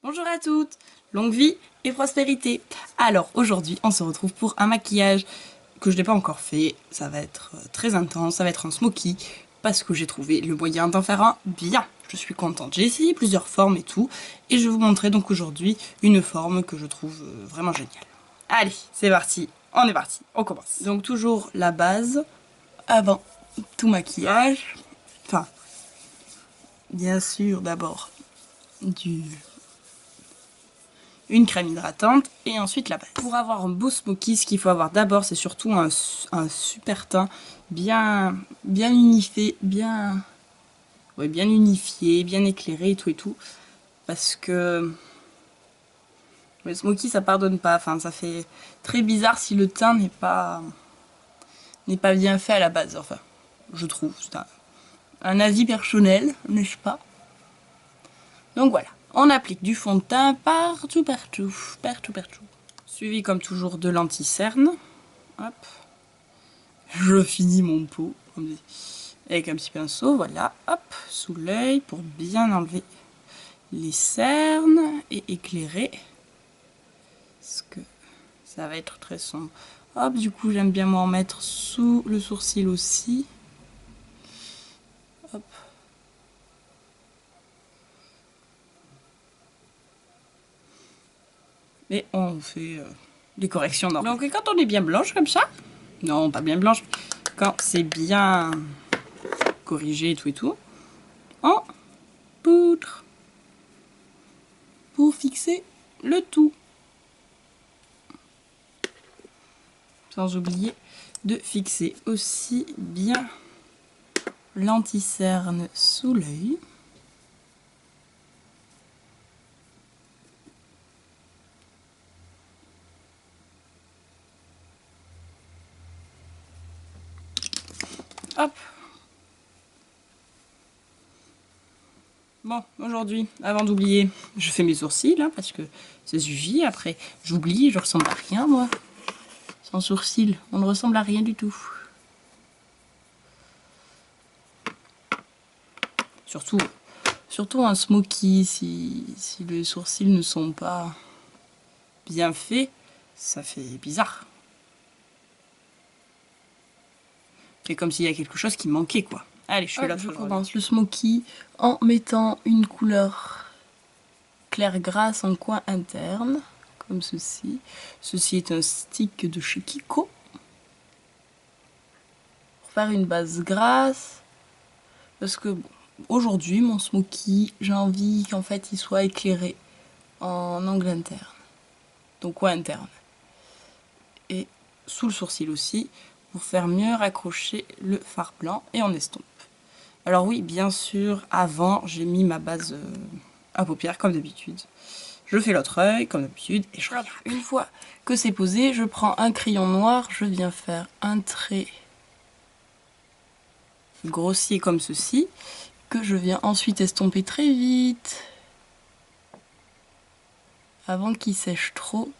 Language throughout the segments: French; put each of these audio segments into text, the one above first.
Bonjour à toutes, longue vie et prospérité. Alors aujourd'hui on se retrouve pour un maquillage que je n'ai pas encore fait, ça va être très intense, ça va être un smoky parce que j'ai trouvé le moyen d'en faire un bien. Je suis contente, j'ai essayé plusieurs formes et tout et je vais vous montrer donc aujourd'hui une forme que je trouve vraiment géniale. Allez, c'est parti, on commence. Donc toujours la base avant tout maquillage, enfin bien sûr d'abord une crème hydratante et ensuite la base. Pour avoir un beau smoky, ce qu'il faut avoir d'abord, c'est surtout un super teint bien unifié, bien unifié, bien éclairé et tout. Parce que le smoky, ça pardonne pas. Enfin, ça fait très bizarre si le teint n'est pas bien fait à la base. Enfin, je trouve. C'est un avis personnel, n'est-ce pas? Donc voilà. On applique du fond de teint partout. Suivi comme toujours de l'anti-cerne. Hop. Je finis mon pot avec un petit pinceau, voilà, hop, sous l'œil pour bien enlever les cernes et éclairer. Parce que ça va être très sombre. Hop, du coup j'aime bien m'en mettre sous le sourcil aussi. Hop. Et on fait les corrections normales. Donc quand on est bien blanche comme ça, non pas bien blanche, quand c'est bien corrigé et tout, on poudre pour fixer le tout. Sans oublier de fixer aussi bien l'anti-cerne sous l'œil. Hop. Bon, aujourd'hui, avant d'oublier, je fais mes sourcils, hein, parce que ça suffit. Après, j'oublie, je ressemble à rien, moi. Sans sourcils, on ne ressemble à rien du tout. Surtout un smoky, si les sourcils ne sont pas bien faits, ça fait bizarre. C'est comme s'il y a quelque chose qui manquait, quoi. Allez, je fais l'autre. Je commence le smoky en mettant une couleur claire grasse en coin interne, comme ceci. Ceci est un stick de chez Kiko. Pour faire une base grasse, parce que bon, aujourd'hui, mon smoky, j'ai envie qu'en fait il soit éclairé en angle interne, donc coin interne. Et sous le sourcil aussi, pour faire mieux raccrocher le fard blanc et on estompe. Alors oui, bien sûr, avant, j'ai mis ma base à paupières, comme d'habitude. Je fais l'autre œil, comme d'habitude, et je regarde. Une fois que c'est posé, je prends un crayon noir, je viens faire un trait grossier comme ceci, que je viens ensuite estomper très vite, avant qu'il sèche trop,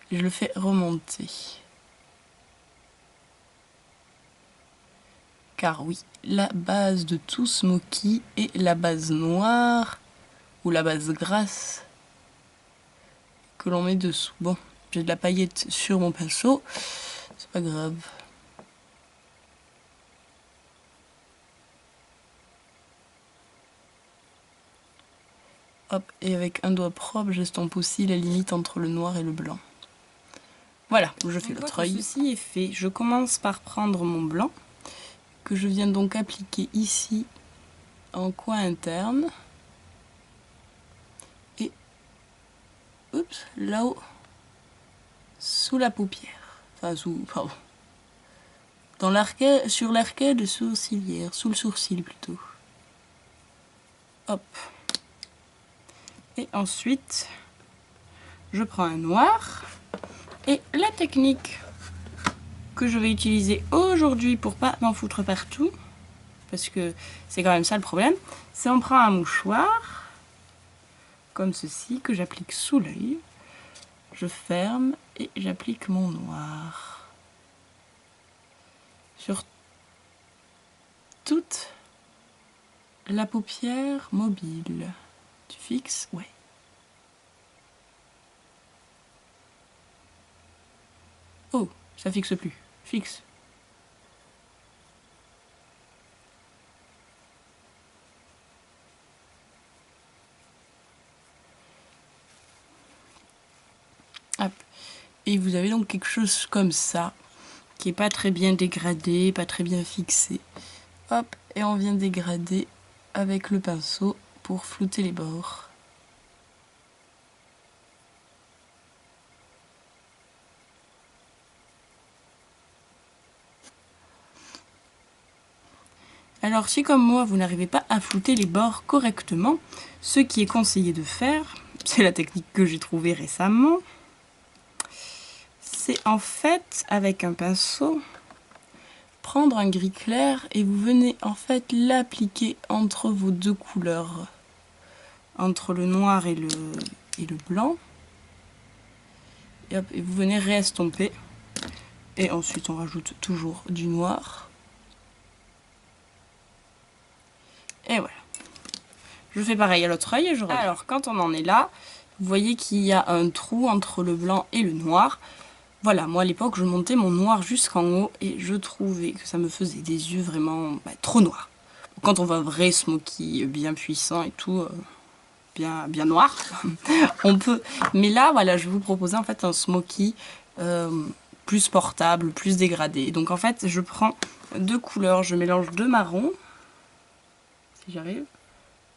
et je le fais remonter. Car oui, la base de tout smoky est la base noire, ou la base grasse, que l'on met dessous. Bon, j'ai de la paillette sur mon pinceau, c'est pas grave. Hop, et avec un doigt propre, j'estompe aussi la limite entre le noir et le blanc. Voilà, je fais l'autre œil. Ceci est fait, je commence par prendre mon blanc, que je viens donc appliquer ici, en coin interne. Et, oups, là-haut, sous la paupière. Enfin, pardon. Sur l'arcade sourcilière, sous le sourcil plutôt. Hop. Et ensuite, je prends un noir. Et la technique que je vais utiliser aujourd'hui pour pas m'en foutre partout, parce que c'est quand même ça le problème, c'est on prend un mouchoir, comme ceci, que j'applique sous l'œil. Je ferme et j'applique mon noir. Sur toute la paupière mobile. Tu fixes? Ouais. Oh, ça fixe plus. Fixe. Hop. Et vous avez donc quelque chose comme ça, qui est pas très bien dégradé, pas très bien fixé. Hop, et on vient dégrader avec le pinceau pour flouter les bords. Alors si comme moi vous n'arrivez pas à flouter les bords correctement, ce qui est conseillé de faire, c'est la technique que j'ai trouvée récemment, c'est en fait avec un pinceau, prendre un gris clair et vous venez en fait l'appliquer entre vos deux couleurs, entre le noir et le blanc. Et, hop, et vous venez réestomper. Et ensuite on rajoute toujours du noir. Et voilà. Je fais pareil à l'autre œil et je reviens. Alors quand on en est là, vous voyez qu'il y a un trou entre le blanc et le noir. Voilà, moi à l'époque je montais mon noir jusqu'en haut et je trouvais que ça me faisait des yeux vraiment trop noirs. Quand on voit un vrai smoky bien puissant et tout, bien noir, on peut. Mais là voilà, je vous proposais en fait un smoky plus portable, plus dégradé. Donc en fait je prends deux couleurs, je mélange deux marrons. Si j'arrive,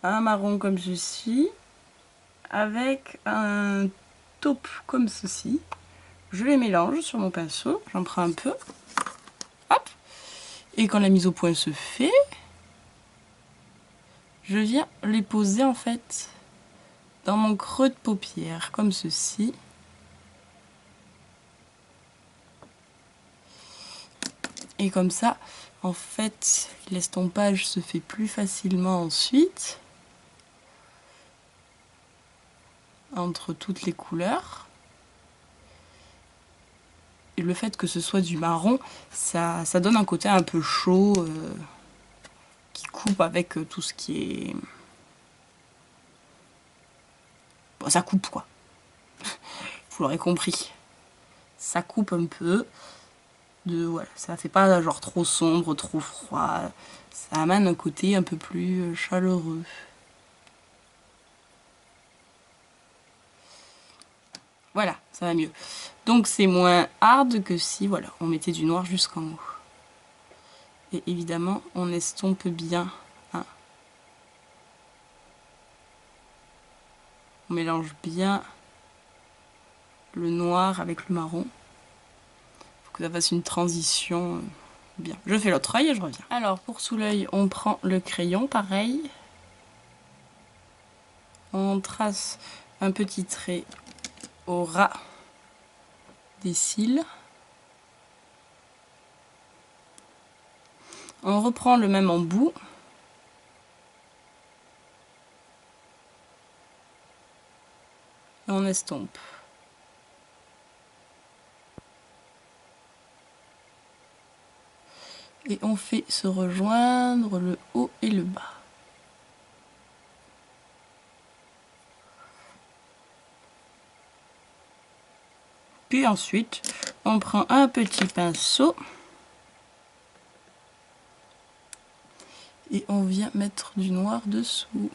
un marron comme ceci, avec un taupe comme ceci. Je les mélange sur mon pinceau, j'en prends un peu, hop, et quand la mise au point se fait, je viens les poser en fait dans mon creux de paupière, comme ceci. Et comme ça, en fait, l'estompage se fait plus facilement ensuite. Entre toutes les couleurs. Et le fait que ce soit du marron, ça donne un côté un peu chaud, qui coupe avec tout ce qui est... Bon, ça coupe quoi. Vous l'aurez compris. Ça coupe un peu. Voilà, ça fait pas genre trop sombre, trop froid. Ça amène un côté un peu plus chaleureux. Voilà, ça va mieux. Donc c'est moins hard que si, voilà, on mettait du noir jusqu'en haut. Et évidemment, on estompe bien. Hein. On mélange bien le noir avec le marron. Faut que ça fasse une transition bien. Je fais l'autre œil et je reviens. Alors pour sous l'œil, on prend le crayon, pareil. On trace un petit trait au ras des cils. On reprend le même embout. Et on estompe. Et on fait se rejoindre le haut et le bas. Puis ensuite, on prend un petit pinceau et on vient mettre du noir dessous.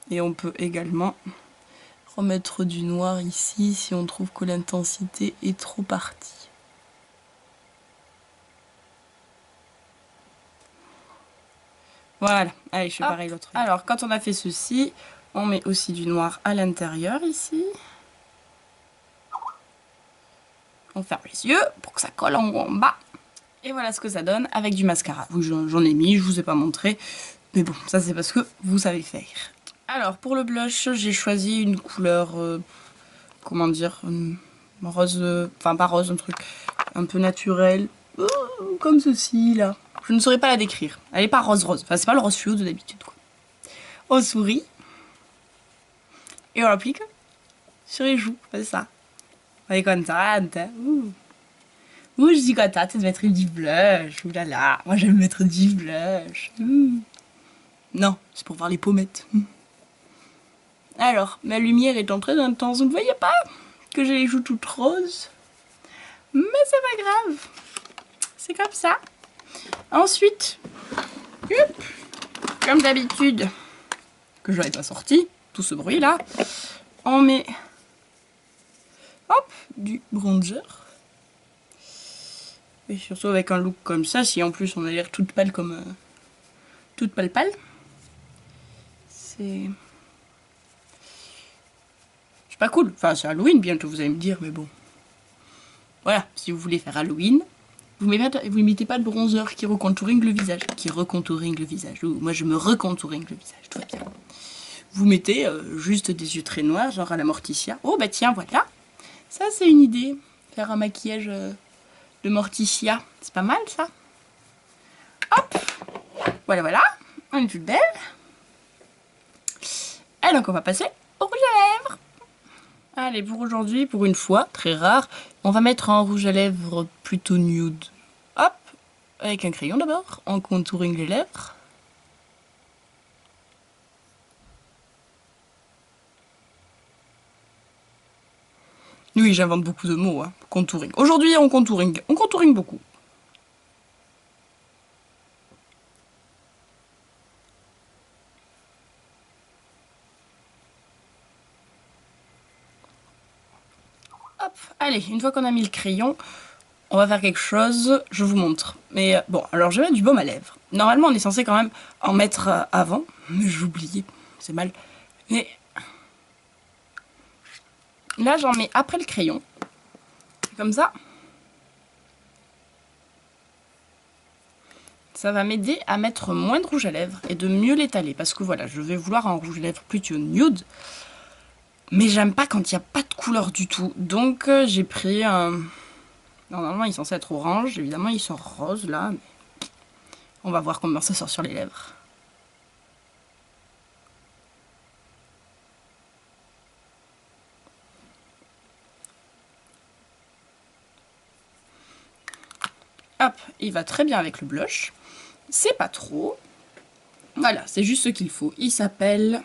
Et on peut également remettre du noir ici si on trouve que l'intensité est trop partie. Voilà, allez, je fais pareil l'autre. Alors, quand on a fait ceci, on met aussi du noir à l'intérieur ici. On ferme les yeux pour que ça colle en haut en bas. Et voilà ce que ça donne avec du mascara. Oui, j'en ai mis, je vous ai pas montré. Mais bon, ça c'est parce que vous savez faire. Alors, pour le blush, j'ai choisi une couleur, comment dire, rose, enfin pas rose, un truc un peu naturel. Comme ceci, là. Je ne saurais pas la décrire. Elle est pas rose-rose. Enfin, c'est pas le rose fluo de d'habitude, quoi. On sourit. Et on l'applique sur les joues, c'est ça. On est contente. Ouh, je suis contente de mettre du blush. Ouh là là, moi j'aime mettre du blush. Non, c'est pour voir les pommettes. Alors, ma lumière étant très intense, vous ne voyez pas que j'ai les joues toutes roses. Mais c'est pas grave. C'est comme ça. Ensuite, hop, comme d'habitude, que je n'avais pas sorti, tout ce bruit là, on met hop, du bronzer. Et surtout avec un look comme ça, si en plus on a l'air toute pâle comme... toute pâle. C'est pas cool. Enfin, c'est Halloween bientôt, vous allez me dire, mais bon. Voilà, si vous voulez faire Halloween, vous mettez pas de bronzer qui recontouring le visage. Moi, je me recontouring le visage, tout va bien. Vous mettez juste des yeux très noirs, genre à la Morticia. Oh, bah tiens, voilà. Ça, c'est une idée. Faire un maquillage de Morticia. C'est pas mal, ça. Hop. Voilà. On est toute belle. Et donc, on va passer au rouge à lèvres. Allez, pour aujourd'hui, pour une fois, très rare, on va mettre un rouge à lèvres plutôt nude. Hop, avec un crayon d'abord, en contouring les lèvres. Oui, j'invente beaucoup de mots, hein. Contouring. Aujourd'hui, on contouring beaucoup. Hop, allez, une fois qu'on a mis le crayon, on va faire quelque chose, je vous montre. Mais bon, alors je vais mettre du baume à lèvres. Normalement, on est censé quand même en mettre avant, mais j'ai oublié, c'est mal. Mais là, j'en mets après le crayon, comme ça. Ça va m'aider à mettre moins de rouge à lèvres et de mieux l'étaler. Parce que voilà, je vais vouloir un rouge à lèvres plutôt nude. Mais j'aime pas quand il n'y a pas de couleur du tout. Donc j'ai pris un... Normalement il est censé être orange. Évidemment il sort rose là. Mais on va voir comment ça sort sur les lèvres. Hop, il va très bien avec le blush. C'est pas trop. Voilà, c'est juste ce qu'il faut. Il s'appelle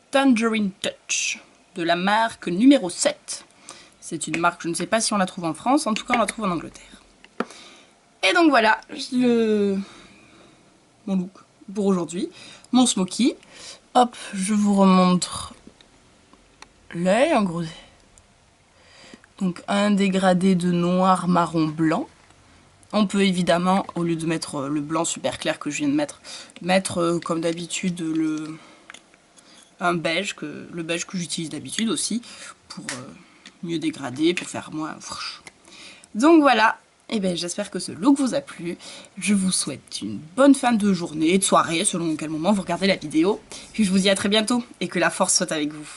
Tangerine Touch, de la marque numéro 7. C'est une marque, je ne sais pas si on la trouve en France, en tout cas on la trouve en Angleterre. Et donc voilà, mon look pour aujourd'hui, mon smoky. Hop, je vous remontre l'œil en gros. Donc un dégradé de noir, marron, blanc. On peut évidemment, au lieu de mettre le blanc super clair que je viens de mettre comme d'habitude le beige que j'utilise d'habitude aussi pour mieux dégrader, pour faire moins... Donc voilà, et bien j'espère que ce look vous a plu. Je vous souhaite une bonne fin de journée, de soirée, selon quel moment vous regardez la vidéo. Puis je vous dis à très bientôt et que la force soit avec vous.